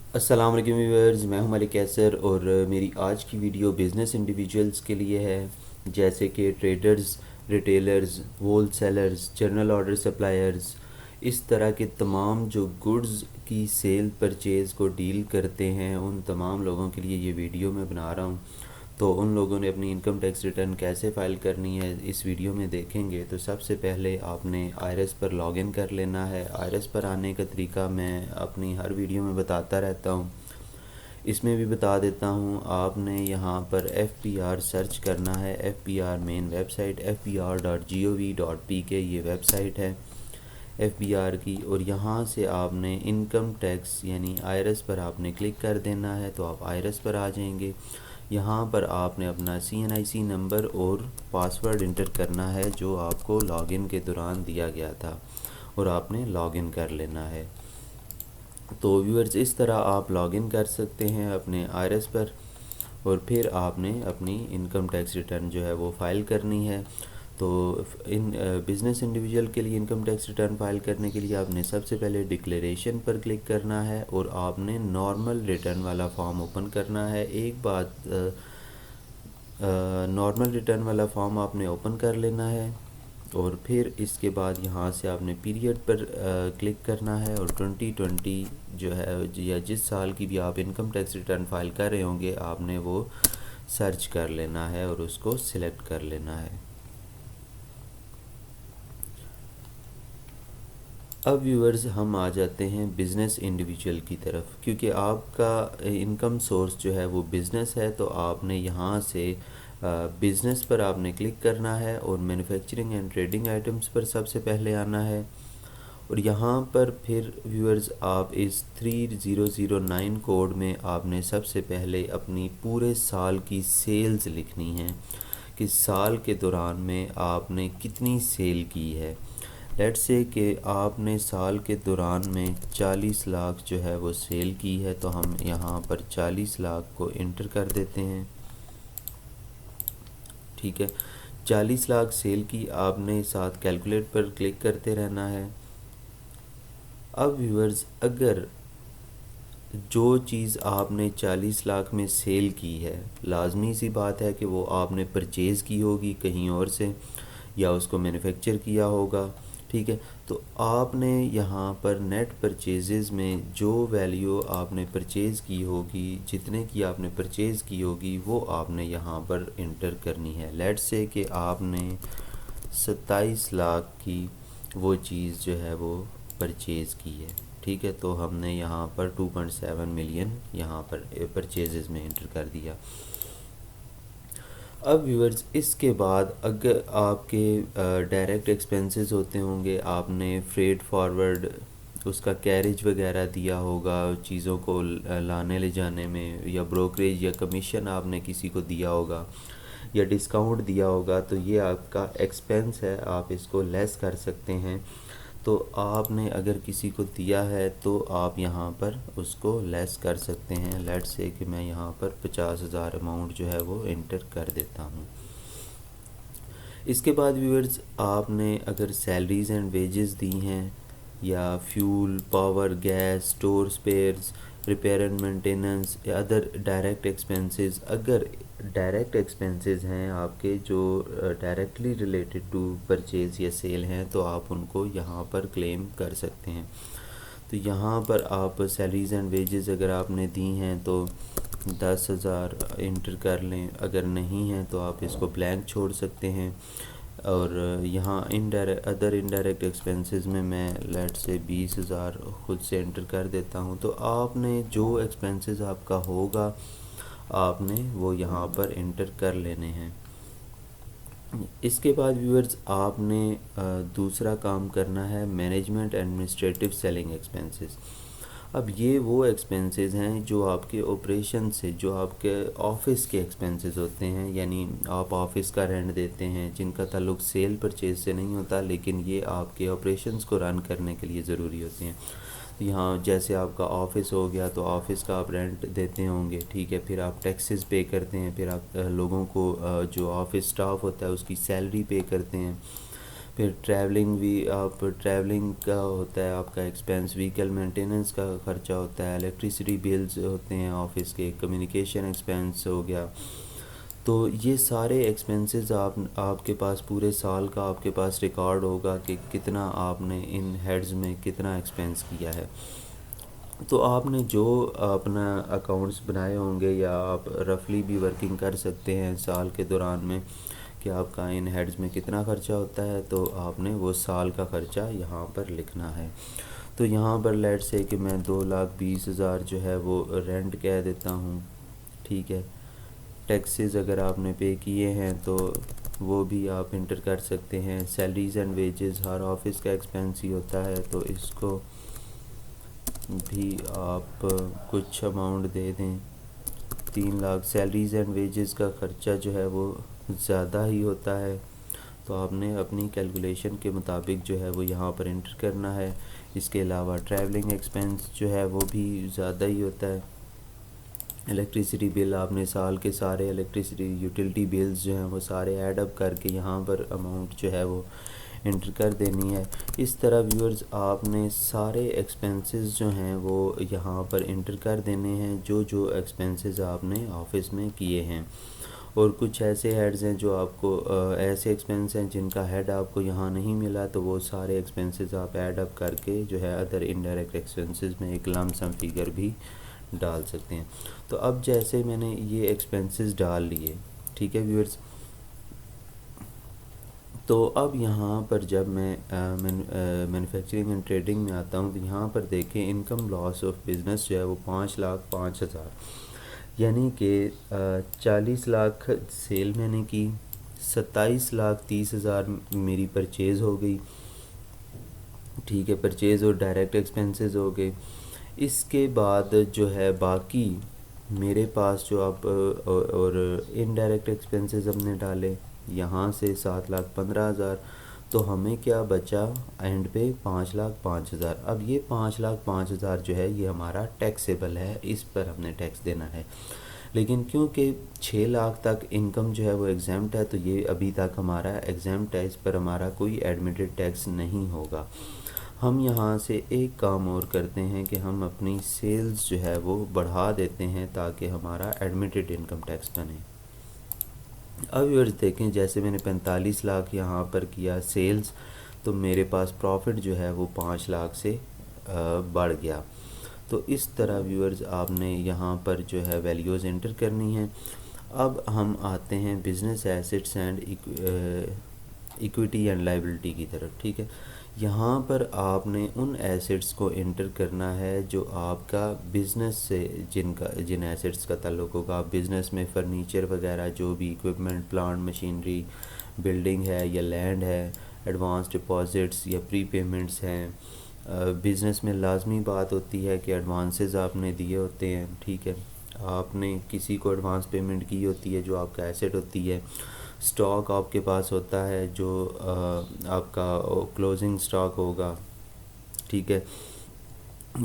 السلام علیکم ویورز، میں ہوں ملک کیسر اور میری آج کی ویڈیو بزنس انڈیویجولز کے لیے ہے، جیسے کہ traders, retailers, wholesalers, general order suppliers, اس طرح کے تمام جو گڈز کی سیل پرچیز کو ڈیل کرتے ہیں ان تمام لوگوں کے لیے یہ ویڈیو میں بنا رہا ہوں۔ تو ان لوگوں نے اپنی انکم ٹیکس ریٹرن کیسے فائل کرنی ہے اس ویڈیو میں دیکھیں گے۔ تو سب سے پہلے آپ نے آئرس پر لاگ ان کر لینا ہے۔ آئرس پر آنے کا طریقہ میں اپنی ہر ویڈیو میں بتاتا رہتا ہوں، اس میں بھی بتا دیتا ہوں۔ آپ نے یہاں پر ایف پی آر سرچ کرنا ہے، ایف پی آر مین ویب سائٹ fpr.gov.pk یہ ویب سائٹ ہے ایف بی آر کی، اور یہاں سے آپ نے انکم ٹیکس یعنی آئرس پر آپ نے کلک کر دینا ہے تو آپ آئرس پر آ جائیں گے۔ یہاں پر آپ نے اپنا CNIC نمبر اور پاسورڈ انٹر کرنا ہے جو آپ کو لاگ ان کے دوران دیا گیا تھا، اور آپ نے لاگ ان کر لینا ہے۔ تو ویورز اس طرح آپ لاگ ان کر سکتے ہیں اپنے آئرس پر، اور پھر آپ نے اپنی انکم ٹیکس ریٹرن جو ہے وہ فائل کرنی ہے۔ تو ان بزنس انڈیویجول کے لیے انکم ٹیکس ریٹرن فائل کرنے کے لیے آپ نے سب سے پہلے ڈکلیریشن پر کلک کرنا ہے، اور آپ نے نارمل ریٹرن والا فارم اوپن کرنا ہے۔ ایک بات، نارمل ریٹرن والا فارم آپ نے اوپن کر لینا ہے، اور پھر اس کے بعد یہاں سے آپ نے پیریڈ پر کلک کرنا ہے، اور 2020 جو ہے یا جس سال کی بھی آپ انکم ٹیکس ریٹرن فائل کر رہے ہوں گے آپ نے وہ سرچ کر لینا ہے اور اس کو سلیکٹ کر لینا ہے۔ اب ویورز ہم آ جاتے ہیں بزنس انڈیویجول کی طرف، کیونکہ آپ کا انکم سورس جو ہے وہ بزنس ہے، تو آپ نے یہاں سے بزنس پر آپ نے کلک کرنا ہے، اور مینوفیکچرنگ اینڈ ٹریڈنگ آئٹمس پر سب سے پہلے آنا ہے، اور یہاں پر پھر ویورز آپ اس 3009 کوڈ میں آپ نے سب سے پہلے اپنی پورے سال کی سیلز لکھنی ہیں کہ سال کے دوران میں آپ نے کتنی سیل کی ہے۔ لیٹ سے کہ آپ نے سال کے دوران میں 40 لاکھ جو ہے وہ سیل کی ہے، تو ہم یہاں پر 40 لاکھ کو انٹر کر دیتے ہیں۔ ٹھیک ہے، 40 لاکھ سیل کی آپ نے ساتھ کیلکولیٹ پر کلک کرتے رہنا ہے۔ اب ویورز اگر جو چیز آپ نے 40 لاکھ میں سیل کی ہے، لازمی سی بات ہے کہ وہ آپ نے پرچیز کی ہوگی کہیں اور سے، یا اس کو مینوفیکچر کیا ہوگا، ٹھیک ہے۔ تو آپ نے یہاں پر نیٹ پرچیزز میں جو ویلیو آپ نے پرچیز کی ہوگی، جتنے کی آپ نے پرچیز کی ہوگی وہ آپ نے یہاں پر انٹر کرنی ہے۔ لیٹ سے کہ آپ نے 27 لاکھ کی وہ چیز جو ہے وہ پرچیز کی ہے، ٹھیک ہے، تو ہم نے یہاں پر 2.7 ملین یہاں پر پرچیزز میں انٹر کر دیا۔ اب ویورز اس کے بعد اگر آپ کے ڈائریکٹ ایکسپنسز ہوتے ہوں گے، آپ نے فریٹ فارورڈ اس کا کیریج وغیرہ دیا ہوگا چیزوں کو لانے لے جانے میں، یا بروکریج یا کمیشن آپ نے کسی کو دیا ہوگا یا ڈسکاؤنٹ دیا ہوگا، تو یہ آپ کا ایکسپنس ہے، آپ اس کو لیس کر سکتے ہیں۔ تو آپ نے اگر کسی کو دیا ہے تو آپ یہاں پر اس کو لیس کر سکتے ہیں۔ لیٹ سے کہ میں یہاں پر 50,000 اماؤنٹ جو ہے وہ انٹر کر دیتا ہوں۔ اس کے بعد ویورز آپ نے اگر سیلریز اینڈ ویجز دی ہیں، یا fuel, power, gas, store spares, repair and maintenance یا ادر ڈائریکٹ ایکسپنسز، اگر ڈائریکٹ ایکسپنسز ہیں آپ کے جو ڈائریکٹلی ریلیٹڈ ٹو پرچیز یا سیل ہیں، تو آپ ان کو یہاں پر کلیم کر سکتے ہیں۔ تو یہاں پر آپ سیلریز اینڈ ویجز اگر آپ نے دی ہیں تو 10,000 انٹر کر لیں، اگر نہیں ہیں تو آپ اس کو بلینک چھوڑ سکتے ہیں۔ اور یہاں ادر انڈائریکٹ ایکسپنسز میں لیٹ سے 20,000 خود سے انٹر کر دیتا ہوں۔ تو آپ نے جو ایکسپنسز آپ کا ہوگا آپ نے وہ یہاں پر انٹر کر لینے ہیں۔ اس کے بعد ویورز آپ نے دوسرا کام کرنا ہے مینجمنٹ ایڈمنسٹریٹو سیلنگ ایکسپنسز۔ اب یہ وہ ایکسپنسز ہیں جو آپ کے آپریشن سے، جو آپ کے آفس کے ایکسپنسز ہوتے ہیں، یعنی آپ آفس کا رینٹ دیتے ہیں، جن کا تعلق سیل پرچیز سے نہیں ہوتا، لیکن یہ آپ کے آپریشنز کو رن کرنے کے لیے ضروری ہوتے ہیں۔ یہاں جیسے آپ کا آفس ہو گیا تو آفس کا آپ رینٹ دیتے ہوں گے، ٹھیک ہے، پھر آپ ٹیکسز پے کرتے ہیں، پھر آپ لوگوں کو جو آفس سٹاف ہوتا ہے اس کی سیلری پے کرتے ہیں، پھر ٹریولنگ بھی آپ ٹریولنگ کا ہوتا ہے آپ کا ایکسپینس، وہیکل مینٹیننس کا خرچہ ہوتا ہے، الیکٹریسٹی بلز ہوتے ہیں آفس کے، کمیونیکیشن ایکسپینس ہو گیا. تو یہ سارے ایکسپینسز آپ کے پاس پورے سال کا آپ کے پاس ریکارڈ ہوگا کہ کتنا آپ نے ان ہیڈز میں کتنا ایکسپینس کیا ہے. تو آپ نے جو اپنا اکاؤنٹس بنائے ہوں گے یا آپ رفلی بھی ورکنگ کر سکتے ہیں سال کے دوران میں کہ آپ کا ان ہیڈز میں کتنا خرچہ ہوتا ہے، تو آپ نے وہ سال کا خرچہ یہاں پر لکھنا ہے. تو یہاں پر لیٹ سے کہ میں 2,20,000 جو ہے وہ رینٹ کہہ دیتا ہوں، ٹھیک ہے. ٹیکسز اگر آپ نے پے کیے ہیں تو وہ بھی آپ انٹر کر سکتے ہیں. Salaries and wages Hare office کا ایکسپینس ہی ہوتا ہے، تو اس کو بھی آپ کچھ اماؤنٹ دے دیں. 3,00,000 سیلریز اینڈ ویجز کا خرچہ جو ہے وہ زیادہ ہی ہوتا ہے، تو آپ نے اپنی کیلکولیشن کے مطابق جو ہے وہ یہاں پر انٹر کرنا ہے. اس کے علاوہ ٹریولنگ ایکسپینس جو ہے وہ بھی زیادہ ہی ہوتا ہے. الیکٹریسٹی بل آپ نے سال کے سارے الیکٹریسٹی یوٹیلیٹی بلز جو ہیں وہ سارے ایڈ اپ کر کے یہاں پر اماؤنٹ جو ہے وہ انٹر کر دینی ہے. اس طرح ویورز آپ نے سارے ایکسپینسز جو ہیں وہ یہاں پر انٹر کر دینے ہیں جو ایکسپینسز آپ نے آفس میں کیے ہیں. اور کچھ ایسے ہیڈز ہیں جو آپ کو ایسے ایکسپینس ہیں جن کا ہیڈ آپ کو یہاں نہیں ملا، تو وہ سارے ایکسپینسز آپ ایڈ اپ کر کے جو ہے ادر انڈائریکٹ ایکسپینسز میں ایک لم سم فگر بھی ڈال سکتے ہیں. تو اب جیسے میں نے یہ ایکسپینسز ڈال لیے، ٹھیک ہے ویورز، تو اب یہاں پر جب میں مینوفیکچرنگ اینڈ ٹریڈنگ میں آتا ہوں تو یہاں پر دیکھیں انکم لاس آف بزنس جو ہے وہ 5,05,000، یعنی کہ 40 لاکھ سیل میں نے کی، 27,30,000 میری پرچیز ہو گئی، ٹھیک ہے، پرچیز اور ڈائریکٹ ایکسپینسز ہو گئے. اس کے بعد جو ہے باقی میرے پاس جو اب اور انڈائریکٹ ایکسپینسز ہم نے ڈالے یہاں سے 7,15,000، تو ہمیں کیا بچا اینڈ پہ 5,05,000. اب یہ 5,05,000 جو ہے یہ ہمارا ٹیکسیبل ہے، اس پر ہم نے ٹیکس دینا ہے. لیکن کیونکہ 6 لاکھ تک انکم جو ہے وہ ایگزیمپٹ ہے، تو یہ ابھی تک ہمارا ایگزیمپٹ ہے، اس پر ہمارا کوئی ایڈمیٹڈ ٹیکس نہیں ہوگا. ہم یہاں سے ایک کام اور کرتے ہیں کہ ہم اپنی سیلز جو ہے وہ بڑھا دیتے ہیں تاکہ ہمارا ایڈمیٹڈ انکم ٹیکس بنے. اب یہ دیکھیں جیسے میں نے 45 لاکھ یہاں پر کیا سیلز، تو میرے پاس پروفٹ جو ہے وہ 5 لاکھ سے بڑھ گیا. تو اس طرح ویورز آپ نے یہاں پر جو ہے ویلیوز انٹر کرنی ہیں. اب ہم آتے ہیں business assets and equity and liability کی طرف، ٹھیک ہے. یہاں پر آپ نے ان ایسٹس کو انٹر کرنا ہے جو آپ کا بزنس سے جن ایسٹس کا تعلق ہوگا. آپ بزنس میں فرنیچر وغیرہ جو بھی اکوپمنٹ، پلانٹ، مشینری، بلڈنگ ہے یا لینڈ ہے، ایڈوانس ڈپازٹس یا پری پیمنٹس ہیں. بزنس میں لازمی بات ہوتی ہے کہ ایڈوانسز آپ نے دیے ہوتے ہیں، ٹھیک ہے، آپ نے کسی کو ایڈوانس پیمنٹ کی ہوتی ہے جو آپ کا ایسٹ ہوتی ہے. سٹاک آپ کے پاس ہوتا ہے جو آپ کا کلوزنگ سٹاک ہوگا، ٹھیک ہے.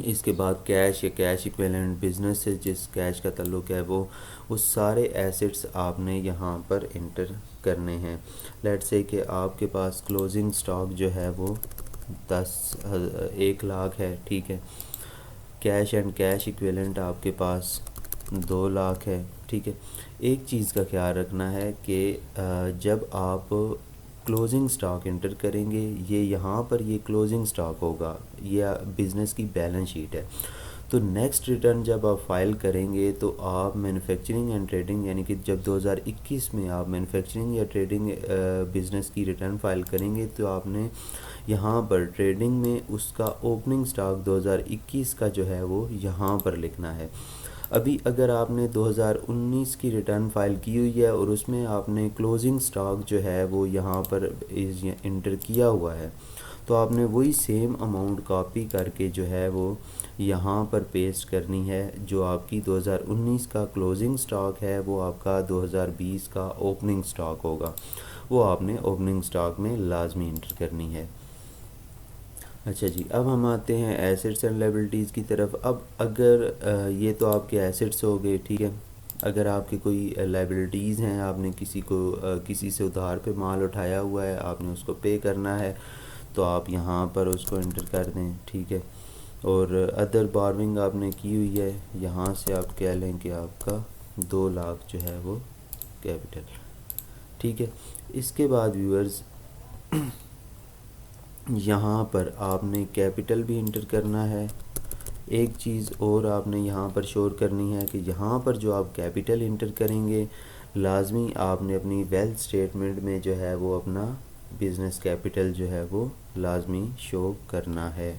اس کے بعد کیش یا کیش ایکویلنٹ، بزنس سے جس کیش کا تعلق ہے وہ سارے ایسٹس آپ نے یہاں پر انٹر کرنے ہیں. لیٹ سے کہ آپ کے پاس کلوزنگ سٹاک جو ہے وہ 1 لاکھ ہے، ٹھیک ہے. کیش اینڈ کیش ایکویلنٹ آپ کے پاس 2 لاکھ ہے، ٹھیک ہے. ایک چیز کا خیال رکھنا ہے کہ جب آپ کلوزنگ سٹاک انٹر کریں گے، یہاں پر یہ کلوزنگ سٹاک ہوگا، یہ بزنس کی بیلنس شیٹ ہے. تو نیکسٹ ریٹرن جب آپ فائل کریں گے تو آپ مینوفیکچرنگ اینڈ ٹریڈنگ، یعنی کہ جب 2021 میں آپ مینوفیکچرنگ یا ٹریڈنگ بزنس کی ریٹرن فائل کریں گے تو آپ نے یہاں پر ٹریڈنگ میں اس کا اوپننگ سٹاک 2021 کا جو ہے وہ یہاں پر لکھنا ہے. ابھی اگر آپ نے 2019 کی ریٹرن فائل کی ہوئی ہے اور اس میں آپ نے کلوزنگ سٹاک جو ہے وہ یہاں پر انٹر کیا ہوا ہے، تو آپ نے وہی سیم اماؤنٹ کاپی کر کے جو ہے وہ یہاں پر پیسٹ کرنی ہے. جو آپ کی 2019 کا کلوزنگ سٹاک ہے وہ آپ کا 2020 کا اوپننگ سٹاک ہوگا، وہ آپ نے اوپننگ سٹاک میں لازمی انٹر کرنی ہے. اچھا جی، اب ہم آتے ہیں ایسٹس اینڈ لائبلٹیز کی طرف. اب اگر یہ تو آپ کے ایسٹس ہو گئے، ٹھیک ہے. اگر آپ کی کوئی لائبلٹیز ہیں، آپ نے کسی سے ادھار پہ مال اٹھایا ہوا ہے، آپ نے اس کو پے کرنا ہے، تو آپ یہاں پر اس کو انٹر کر دیں، ٹھیک ہے۔ اور ادر بارونگ آپ نے کی ہوئی ہے، یہاں سے آپ کہہ لیں کہ آپ کا 2 لاکھ جو ہے وہ کیپٹل، ٹھیک ہے۔ اس کے بعد ویورز یہاں پر آپ نے کیپٹل بھی انٹر کرنا ہے۔ ایک چیز اور آپ نے یہاں پر شور کرنی ہے کہ یہاں پر جو آپ کیپٹل انٹر کریں گے، لازمی آپ نے اپنی ویلتھ سٹیٹمنٹ میں جو ہے وہ اپنا بزنس کیپٹل جو ہے وہ لازمی شو کرنا ہے۔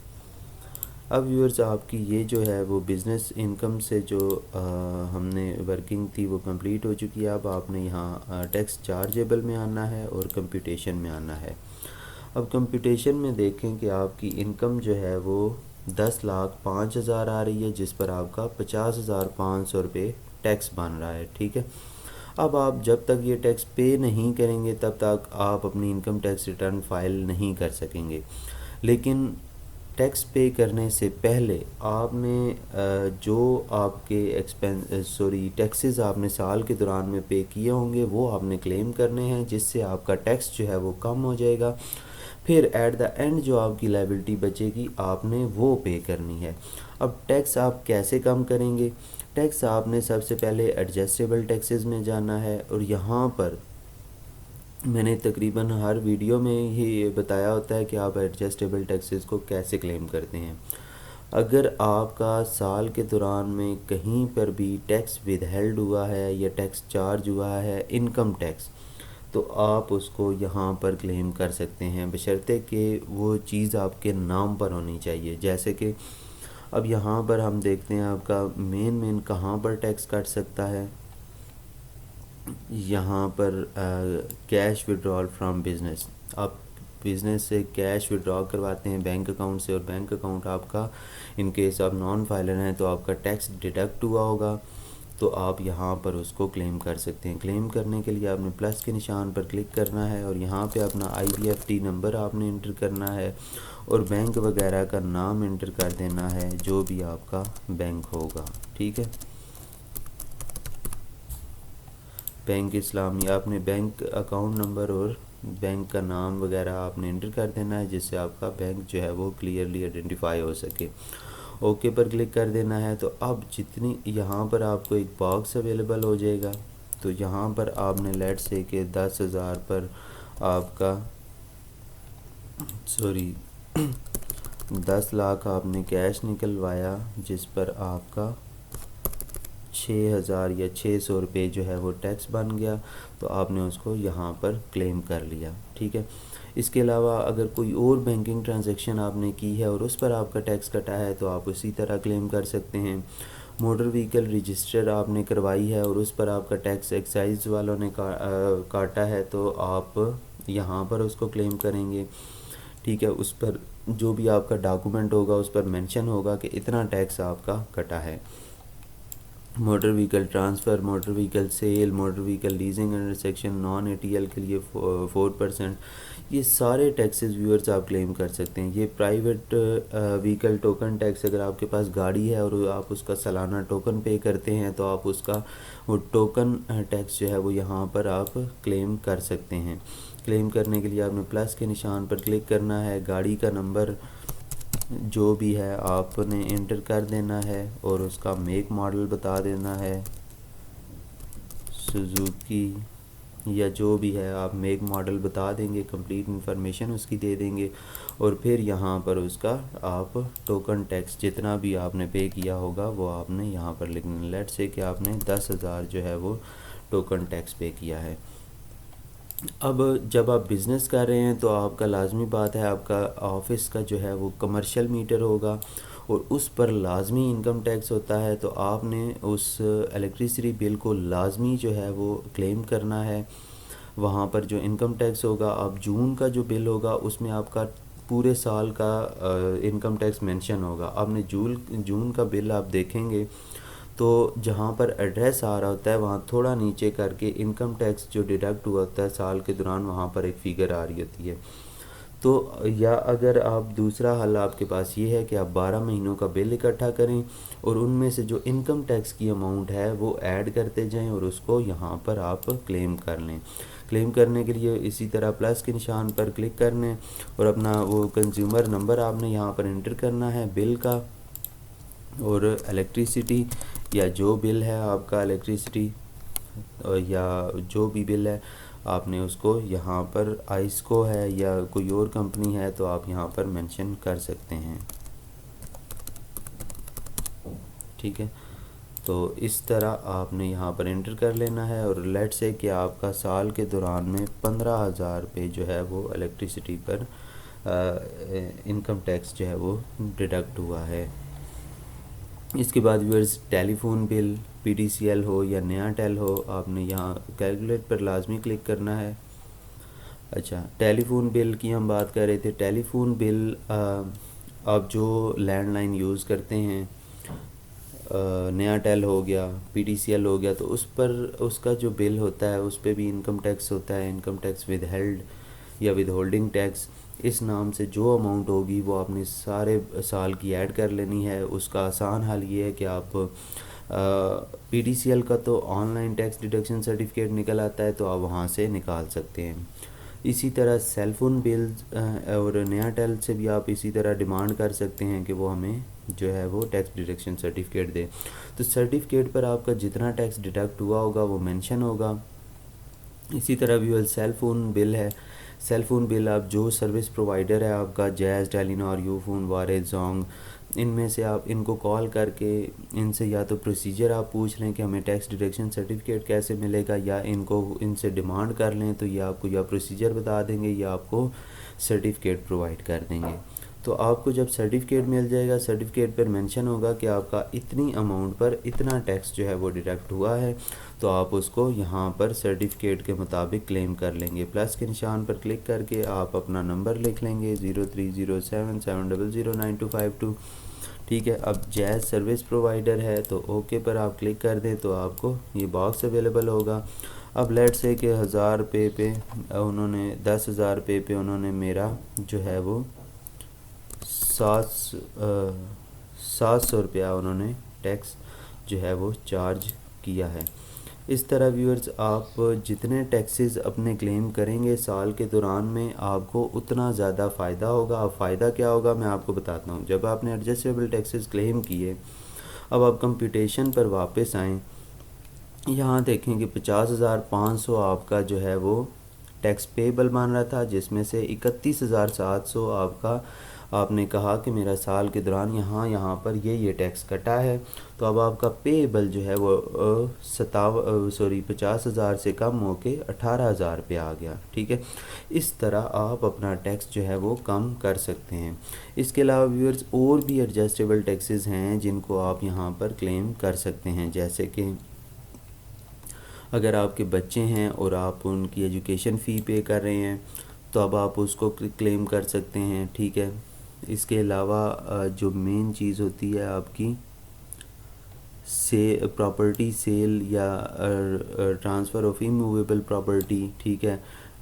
اب ویورز آپ کی یہ جو ہے وہ بزنس انکم سے جو ہم نے ورکنگ تھی وہ کمپلیٹ ہو چکی ہے۔ اب آپ نے یہاں ٹیکس چارجیبل میں آنا ہے اور کمپیوٹیشن میں آنا ہے۔ اب کمپیوٹیشن میں دیکھیں کہ آپ کی انکم جو ہے وہ 10,05,000 آ رہی ہے، جس پر آپ کا 50,500 روپے ٹیکس بن رہا ہے، ٹھیک ہے۔ اب آپ جب تک یہ ٹیکس پے نہیں کریں گے تب تک آپ اپنی انکم ٹیکس ریٹرن فائل نہیں کر سکیں گے، لیکن ٹیکس پے کرنے سے پہلے آپ نے جو آپ کے ٹیکسز آپ نے سال کے دوران میں پے کیے ہوں گے وہ آپ نے کلیم کرنے ہیں، جس سے آپ کا ٹیکس جو ہے وہ کم ہو جائے گا۔ پھر ایٹ دا اینڈ جو آپ کی لائبلٹی بچے گی آپ نے وہ پے کرنی ہے۔ اب ٹیکس آپ کیسے کم کریں گے؟ ٹیکس آپ نے سب سے پہلے ایڈجسٹیبل ٹیکسز میں جانا ہے، اور یہاں پر میں نے تقریباً ہر ویڈیو میں ہی بتایا ہوتا ہے کہ آپ ایڈجسٹیبل ٹیکسز کو کیسے کلیم کرتے ہیں۔ اگر آپ کا سال کے دوران میں کہیں پر بھی ٹیکس ود ہیلڈ ہوا ہے یا ٹیکس چارج ہوا ہے انکم ٹیکس، تو آپ اس کو یہاں پر کلیم کر سکتے ہیں، بشرطے کہ وہ چیز آپ کے نام پر ہونی چاہیے۔ جیسے کہ اب یہاں پر ہم دیکھتے ہیں آپ کا مین کہاں پر ٹیکس کٹ سکتا ہے۔ یہاں پر کیش وڈرال فرام بزنس، آپ بزنس سے کیش وڈرا کرواتے ہیں بینک اکاؤنٹ سے، اور بینک اکاؤنٹ آپ کا ان کیس آپ نان فائلر ہیں تو آپ کا ٹیکس ڈیڈکٹ ہوا ہوگا، تو آپ یہاں پر اس کو کلیم کر سکتے ہیں۔ کلیم کرنے کے لیے آپ نے پلس کے نشان پر کلک کرنا ہے، اور یہاں پہ اپنا IBFT نمبر آپ نے انٹر کرنا ہے، اور بینک وغیرہ کا نام انٹر کر دینا ہے جو بھی آپ کا بینک ہوگا، ٹھیک ہے۔ بینک اسلامی، آپ نے بینک اکاؤنٹ نمبر اور بینک کا نام وغیرہ آپ نے انٹر کر دینا ہے، جس سے آپ کا بینک جو ہے وہ کلیئرلی آئیڈینٹیفائی ہو سکے۔ اوکے پر کلک کر دینا ہے۔ تو اب جتنی یہاں پر آپ کو ایک باکس اویلیبل ہو جائے گا، تو یہاں پر آپ نے لیٹ سے کہ 10,000 پر آپ کا 10 لاکھ آپ نے کیش نکلوایا، جس پر آپ کا 6,000 یا 600 روپے جو ہے وہ ٹیکس بن گیا، تو آپ نے اس کو یہاں پر کلیم کر لیا، ٹھیک ہے۔ اس کے علاوہ اگر کوئی اور بینکنگ ٹرانزیکشن آپ نے کی ہے اور اس پر آپ کا ٹیکس کٹا ہے تو آپ اسی طرح کلیم کر سکتے ہیں۔ موٹر وہیکل رجسٹر آپ نے کروائی ہے اور اس پر آپ کا ٹیکس ایکسائز والوں نے کاٹا ہے، تو آپ یہاں پر اس کو کلیم کریں گے، ٹھیک ہے۔ اس پر جو بھی آپ کا ڈاکومنٹ ہوگا اس پر مینشن ہوگا کہ اتنا ٹیکس آپ کا کٹا ہے۔ Motor vehicle transfer, motor vehicle sale, motor vehicle leasing under section non ATL کے لیے 4%، یہ سارے ٹیکسز ویورز آپ کلیم کر سکتے ہیں۔ یہ پرائیویٹ وہیکل ٹوکن ٹیکس، اگر آپ کے پاس گاڑی ہے اور آپ اس کا سالانہ ٹوکن پے کرتے ہیں تو آپ اس کا وہ ٹوکن ٹیکس جو ہے وہ یہاں پر آپ کلیم کر سکتے ہیں۔ کلیم کرنے کے لیے آپ نے پلس کے نشان پر کلک کرنا ہے، گاڑی کا نمبر جو بھی ہے آپ نے انٹر کر دینا ہے، اور اس کا میک ماڈل بتا دینا ہے، سوزوکی یا جو بھی ہے آپ میک ماڈل بتا دیں گے، کمپلیٹ انفارمیشن اس کی دے دیں گے، اور پھر یہاں پر اس کا آپ ٹوکن ٹیکس جتنا بھی آپ نے پے کیا ہوگا وہ آپ نے یہاں پر لکھنا۔ لیٹ سے کہ آپ نے 10,000 جو ہے وہ ٹوکن ٹیکس پے کیا ہے۔ اب جب آپ بزنس کر رہے ہیں تو آپ کا لازمی بات ہے آپ کا آفس کا جو ہے وہ کمرشل میٹر ہوگا، اور اس پر لازمی انکم ٹیکس ہوتا ہے، تو آپ نے اس الیکٹریسٹی بل کو لازمی جو ہے وہ کلیم کرنا ہے۔ وہاں پر جو انکم ٹیکس ہوگا، آپ جون کا جو بل ہوگا اس میں آپ کا پورے سال کا انکم ٹیکس مینشن ہوگا۔ آپ نے جون کا بل آپ دیکھیں گے تو جہاں پر ایڈریس آ رہا ہوتا ہے وہاں تھوڑا نیچے کر کے انکم ٹیکس جو ڈیڈکٹ ہوا ہوتا ہے سال کے دوران، وہاں پر ایک فگر آ رہی ہوتی ہے۔ تو یا اگر آپ دوسرا حل آپ کے پاس یہ ہے کہ آپ 12 مہینوں کا بل اکٹھا کریں اور ان میں سے جو انکم ٹیکس کی اماؤنٹ ہے وہ ایڈ کرتے جائیں اور اس کو یہاں پر آپ کلیم کر لیں. کلیم کرنے کے لیے اسی طرح پلس کے نشان پر کلک کرنے اور اپنا وہ کنزیومر نمبر آپ نے یہاں پر انٹر کرنا ہے بل کا، اور الیکٹریسٹی یا جو بل ہے آپ کا الیکٹریسٹی یا جو بھی بل ہے آپ نے اس کو یہاں پر آئسکو ہے یا کوئی اور کمپنی ہے تو آپ یہاں پر مینشن کر سکتے ہیں. ٹھیک ہے، تو اس طرح آپ نے یہاں پر انٹر کر لینا ہے، اور لیٹ سے کہ آپ کا سال کے دوران میں 15,000 روپے جو ہے وہ الیکٹریسٹی پر انکم ٹیکس جو ہے وہ ڈیڈکٹ ہوا ہے. اس کے بعد ویورز ٹیلی فون بل پی ٹی سی ایل ہو یا نیا ٹیل ہو، آپ نے یہاں کیلکولیٹ پر لازمی کلک کرنا ہے. اچھا، ٹیلی فون بل کی ہم بات کر رہے تھے. ٹیلی فون بل آپ جو لینڈ لائن یوز کرتے ہیں، نیا ٹیل ہو گیا، پی ٹی سی ایل ہو گیا، تو اس پر اس کا جو بل ہوتا ہے اس پہ بھی انکم ٹیکس ہوتا ہے. انکم ٹیکس ود ہیلڈ یا ود ہولڈنگ ٹیکس، اس نام سے جو اماؤنٹ ہوگی وہ آپ نے سارے سال کی ایڈ کر لینی ہے. اس کا آسان حل یہ ہے کہ آپ پی ٹی سی ایل کا تو online tax deduction certificate نکل آتا ہے تو آپ وہاں سے نکال سکتے ہیں. اسی طرح سیل فون بلز اور نیا ٹیل سے بھی آپ اسی طرح ڈیمانڈ کر سکتے ہیں کہ وہ ہمیں جو ہے وہ ٹیکس ڈیڈکشن سرٹیفکیٹ دے. تو سرٹیفکیٹ پر آپ کا جتنا ٹیکس ڈیڈکٹ ہوا ہوگا وہ مینشن ہوگا. اسی طرح بھی سیل فون بل ہے. سیل فون بل آپ جو سروس پرووائڈر ہے آپ کا، جیز، ٹیلی نار، یو فون، وارز، زونگ، ان میں سے آپ ان کو کال کر کے ان سے یا تو پروسیجر آپ پوچھ لیں کہ ہمیں ٹیکس ڈیڈکشن سرٹیفکیٹ کیسے ملے گا، یا ان سے ڈیمانڈ کر لیں تو یہ آپ کو یا پروسیجر بتا دیں گے یا آپ کو سرٹیفکیٹ پرووائڈ کر دیں گے. تو آپ کو جب سرٹیفکیٹ مل جائے گا، سرٹیفکیٹ پر مینشن ہوگا کہ آپ کا اتنی اماؤنٹ پر اتنا ٹیکس جو ہے وہ ڈیڈکٹ ہوا ہے، تو آپ اس کو یہاں پر سرٹیفکیٹ کے مطابق کلیم کر لیں گے. پلس کے نشان پر کلک کر کے آپ اپنا نمبر لکھ لیں گے 0307700922. ٹھیک ہے، اب جیز سروس پرووائڈر ہے تو اوکے پر آپ کلک کر دیں تو آپ کو یہ باکس اویلیبل ہوگا. اب لیٹ سے کہ 1000 روپے پہ انہوں نے 10,000 روپے پہ انہوں نے میرا جو ہے وہ 700 روپیہ انہوں نے ٹیکس جو ہے وہ چارج کیا ہے. اس طرح ویورز آپ جتنے ٹیکسز اپنے کلیم کریں گے سال کے دوران میں آپ کو اتنا زیادہ فائدہ ہوگا. اب فائدہ کیا ہوگا میں آپ کو بتاتا ہوں. جب آپ نے ایڈجسٹیبل ٹیکسز کلیم کیے، اب آپ کمپیوٹیشن پر واپس آئیں، یہاں دیکھیں کہ 50,500 آپ کا جو ہے وہ ٹیکس پیبل بن رہا تھا، جس میں سے 31,700 آپ نے کہا کہ میرا سال کے دوران یہاں پر یہ ٹیکس کٹا ہے. تو اب آپ کا پیبل جو ہے وہ 50,000 سے کم ہو کے 18,000 پہ آ گیا. ٹھیک ہے، اس طرح آپ اپنا ٹیکس جو ہے وہ کم کر سکتے ہیں. اس کے علاوہ ویورز اور بھی ایڈجسٹیبل ٹیکسز ہیں جن کو آپ یہاں پر کلیم کر سکتے ہیں، جیسے کہ اگر آپ کے بچے ہیں اور آپ ان کی ایجوکیشن فی پے کر رہے ہیں تو اب آپ اس کو کلیم کر سکتے ہیں. ٹھیک ہے، اس کے علاوہ جو مین چیز ہوتی ہے آپ کی پراپرٹی سیل یا ٹرانسفر آف ایموویبل پراپرٹی. ٹھیک ہے،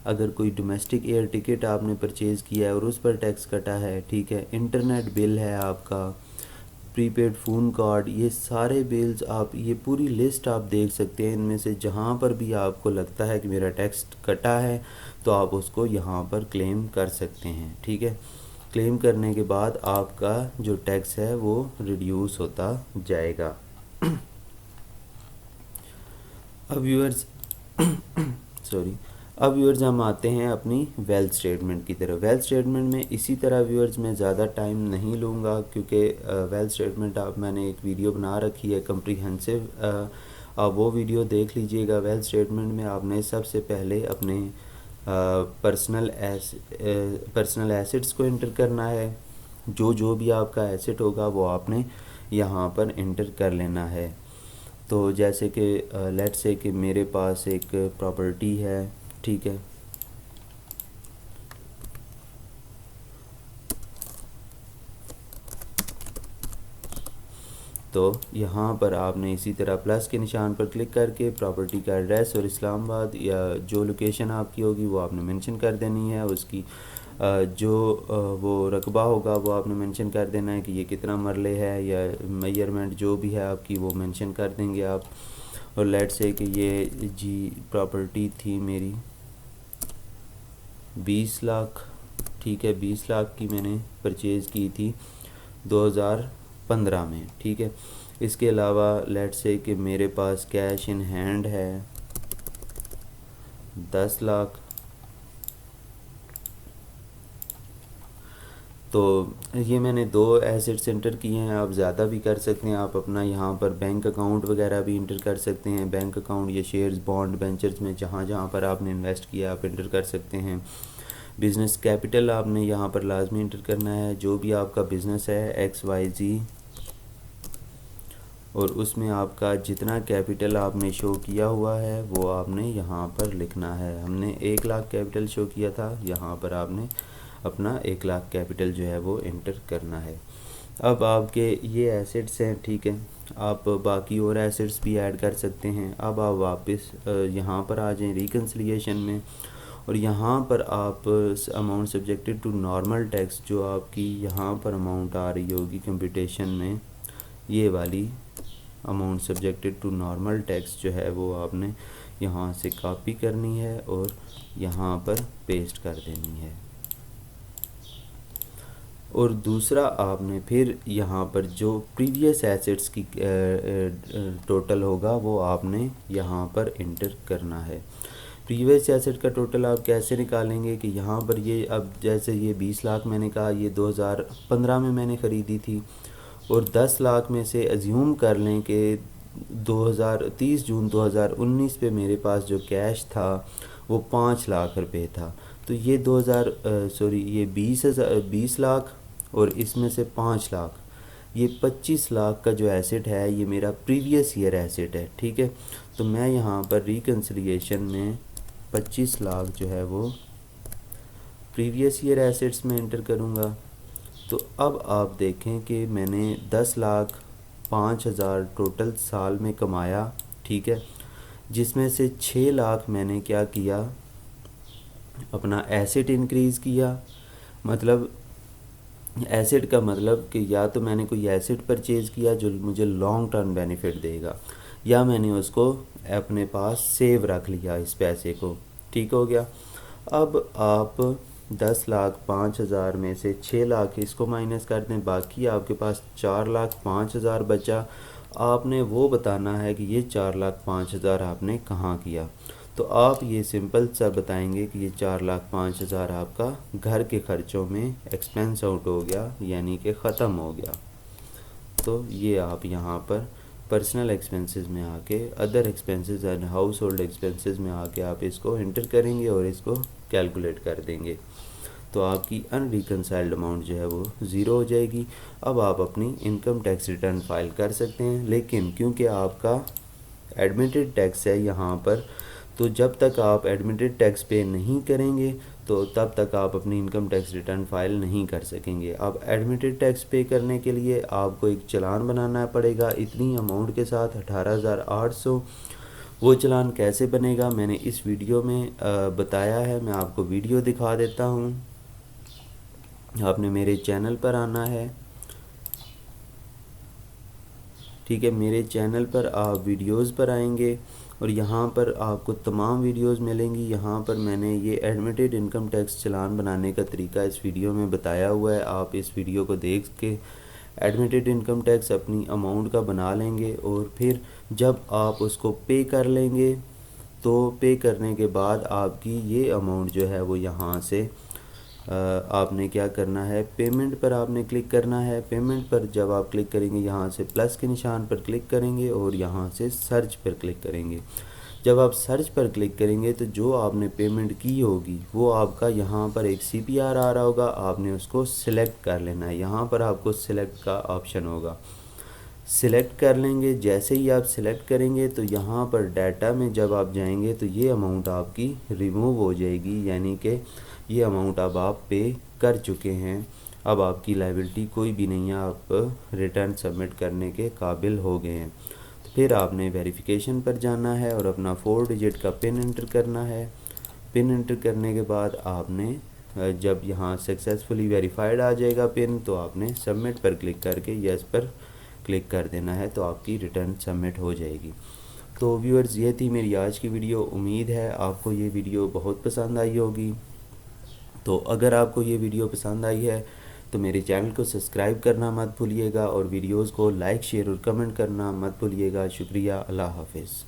اگر کوئی ڈومیسٹک ایئر ٹکٹ آپ نے پرچیز کیا ہے اور اس پر ٹیکس کٹا ہے. ٹھیک ہے، انٹرنیٹ بل ہے آپ کا، پری پیڈ فون کارڈ، یہ سارے بلز آپ یہ پوری لسٹ آپ دیکھ سکتے ہیں. ان میں سے جہاں پر بھی آپ کو لگتا ہے کہ میرا ٹیکس کٹا ہے تو آپ اس کو یہاں پر کلیم کر سکتے ہیں. ٹھیک ہے، کلیم کرنے کے بعد آپ کا جو ٹیکس ہے وہ ریڈیوس ہوتا جائے گا. اب ویورز ہم آتے ہیں اپنی ویلتھ اسٹیٹمنٹ کی طرف. ویلتھ اسٹیٹمنٹ میں اسی طرح ویورز میں زیادہ ٹائم نہیں لوں گا کیونکہ ویلتھ اسٹیٹمنٹ میں نے ایک ویڈیو بنا رکھی ہے کمپریہنسو، آپ وہ ویڈیو دیکھ لیجئے گا. ویلتھ اسٹیٹمنٹ میں آپ نے سب سے پہلے اپنے پرسنل ایسٹس کو انٹر کرنا ہے. جو بھی آپ کا ایسٹ ہوگا وہ آپ نے یہاں پر انٹر کر لینا ہے. تو جیسے کہ لیٹ سے کہ میرے پاس ایک پراپرٹی ہے. ٹھیک ہے، تو یہاں پر آپ نے اسی طرح پلس کے نشان پر کلک کر کے پراپرٹی کا ایڈریس اور اسلام آباد یا جو لوکیشن آپ کی ہوگی وہ آپ نے مینشن کر دینی ہے. اس کی جو وہ رقبہ ہوگا وہ آپ نے مینشن کر دینا ہے کہ یہ کتنا مرلے ہے یا میجرمنٹ جو بھی ہے آپ کی وہ مینشن کر دیں گے آپ. اور لیٹ سے کہ یہ جی پراپرٹی تھی میری 20 لاکھ, ٹھیک ہے, 20 لاکھ کی میں نے پرچیز کی تھی 2015 میں, ٹھیک ہے. اس کے علاوہ لیٹ سے کہ میرے پاس کیش ان ہینڈ ہے 10 لاکھ. تو یہ میں نے 2 ایسٹس انٹر کیے ہیں. آپ زیادہ بھی کر سکتے ہیں, آپ اپنا یہاں پر بینک اکاؤنٹ وغیرہ بھی انٹر کر سکتے ہیں. بینک اکاؤنٹ یا شیئرز بانڈ بینچرز میں جہاں جہاں پر آپ نے انویسٹ کیا آپ انٹر کر سکتے ہیں. بزنس کیپٹل آپ نے یہاں پر لازمی انٹر کرنا ہے, جو بھی آپ کا بزنس ہے XYZ, اور اس میں آپ کا جتنا کیپٹل آپ نے شو کیا ہوا ہے وہ آپ نے یہاں پر لکھنا ہے. ہم نے 1 لاکھ کیپٹل شو کیا تھا, یہاں پر آپ نے اپنا 1 لاکھ کیپٹل جو ہے وہ انٹر کرنا ہے. اب آپ کے یہ ایسٹس ہیں, ٹھیک ہے, آپ باقی اور ایسٹس بھی ایڈ کر سکتے ہیں. اب آپ واپس یہاں پر آ جائیں ریکنسلیشن میں, اور یہاں پر آپ amount subjected to normal tax, جو آپ کی یہاں پر اماؤنٹ آ رہی ہوگی کمپٹیشن میں, یہ والی amount subjected to normal tax جو ہے وہ آپ نے یہاں سے کاپی کرنی ہے اور یہاں پر پیسٹ کر دینی ہے. اور دوسرا آپ نے پھر یہاں پر جو پریویس ایسٹس کی ٹوٹل ہوگا وہ آپ نے یہاں پر انٹر کرنا ہے. پریویس ایسٹ کا ٹوٹل آپ کیسے نکالیں گے کہ یہاں پر یہ اب جیسے یہ 20 لاکھ میں نے کہا یہ 2015 میں نے خریدی تھی, اور 10 لاکھ میں سے ازیوم کر لیں کہ 30 جون 2019 پہ میرے پاس جو کیش تھا وہ 5 لاکھ روپے تھا. تو یہ 20 لاکھ اور اس میں سے 5 لاکھ, یہ 25 لاکھ کا جو ایسٹ ہے یہ میرا پریویس ایئر ایسٹ ہے, ٹھیک ہے. تو میں یہاں پر ریکنسلیشن میں 25 لاکھ جو ہے وہ پریویس ایئر ایسٹس میں انٹر کروں گا. تو اب آپ دیکھیں کہ میں نے 10,05,000 ٹوٹل سال میں کمایا, ٹھیک ہے, جس میں سے 6 لاکھ میں نے کیا کیا, اپنا ایسٹ انکریز کیا. مطلب ایسٹ کا مطلب کہ یا تو میں نے کوئی ایسٹ پرچیز کیا جو مجھے لانگ ٹرم بینیفٹ دے گا, یا میں نے اس کو اپنے پاس سیو رکھ لیا اس پیسے کو, ٹھیک ہو گیا. اب آپ 10,05,000 میں سے 6 لاکھ اس کو مائنس کر دیں, باقی آپ کے پاس 4,05,000 بچا. آپ نے وہ بتانا ہے کہ یہ 4,05,000 آپ نے کہاں کیا. تو آپ یہ سمپل سا بتائیں گے کہ یہ 4,05,000 آپ کا گھر کے خرچوں میں ایکسپینس آؤٹ ہو گیا, یعنی کہ ختم ہو گیا. تو یہ آپ یہاں پر پرسنل ایکسپینسز میں آ کے other expenses and house hold expenses میں آ کے آپ اس کو انٹر کریں گے اور اس کو کیلکولیٹ کر دیں گے. تو آپ کی ان ریکنسائلڈ اماؤنٹ جو ہے وہ 0 ہو جائے گی. اب آپ اپنی انکم ٹیکس ریٹرن فائل کر سکتے ہیں, لیکن کیونکہ آپ کا ایڈمیٹڈ ٹیکس ہے یہاں پر, تو جب تک آپ ایڈمیٹڈ ٹیکس پے نہیں کریں گے تو تب تک آپ اپنی انکم ٹیکس ریٹرن فائل نہیں کر سکیں گے. اب ایڈمیٹڈ ٹیکس پے کرنے کے لیے آپ کو ایک چلان بنانا پڑے گا اتنی اماؤنٹ کے ساتھ 18,800. وہ چلان کیسے بنے گا میں نے اس ویڈیو میں بتایا ہے, میں آپ کو ویڈیو دکھا دیتا ہوں. آپ نے میرے چینل پر آنا ہے, ٹھیک ہے, میرے چینل پر آپ ویڈیوز پر آئیں گے اور یہاں پر آپ کو تمام ویڈیوز ملیں گی. یہاں پر میں نے یہ ایڈمیٹڈ انکم ٹیکس چلان بنانے کا طریقہ اس ویڈیو میں بتایا ہوا ہے. آپ اس ویڈیو کو دیکھ کے ایڈمیٹڈ انکم ٹیکس اپنی اماؤنٹ کا بنا لیں گے, اور پھر جب آپ اس کو پے کر لیں گے تو پے کرنے کے بعد آپ کی یہ اماؤنٹ جو ہے وہ یہاں سے آپ نے کیا کرنا ہے, پیمنٹ پر آپ نے کلک کرنا ہے. پیمنٹ پر جب آپ کلک کریں گے یہاں سے پلس کے نشان پر کلک کریں گے اور یہاں سے سرچ پر کلک کریں گے. جب آپ سرچ پر کلک کریں گے تو جو آپ نے پیمنٹ کی ہوگی وہ آپ کا یہاں پر ایک CPR آ رہا ہوگا, آپ نے اس کو سلیکٹ کر لینا ہے. یہاں پر آپ کو سلیکٹ کا آپشن ہوگا, سلیکٹ کر لیں گے. جیسے ہی آپ سلیکٹ کریں گے تو یہاں پر ڈیٹا میں جب آپ جائیں گے تو یہ اماؤنٹ آپ کی ریموو ہو جائے گی, یعنی کہ یہ اماؤنٹ اب آپ پے کر چکے ہیں. اب آپ کی لائبلٹی کوئی بھی نہیں ہے, آپ ریٹرن سبمٹ کرنے کے قابل ہو گئے ہیں. پھر آپ نے ویریفیکیشن پر جانا ہے اور اپنا 4 ڈیجٹ کا پن انٹر کرنا ہے. پن انٹر کرنے کے بعد آپ نے جب یہاں سکسیزفلی ویریفائڈ آ جائے گا پن، تو آپ نے سبمٹ پر کلک کر کے یس پر کلک کر دینا ہے، تو آپ کی ریٹرن سبمٹ ہو جائے گی۔ تو ویورز، یہ تھی میری آج کی ویڈیو، امید ہے آپ کو یہ ویڈیو بہت پسند آئی ہوگی۔ تو اگر آپ کو یہ ویڈیو پسند آئی ہے تو میرے چینل کو سبسکرائب کرنا مت بھولیے گا، اور ویڈیوز کو لائک، شیئر اور کمنٹ کرنا مت بھولیے گا۔ شکریہ، اللہ حافظ۔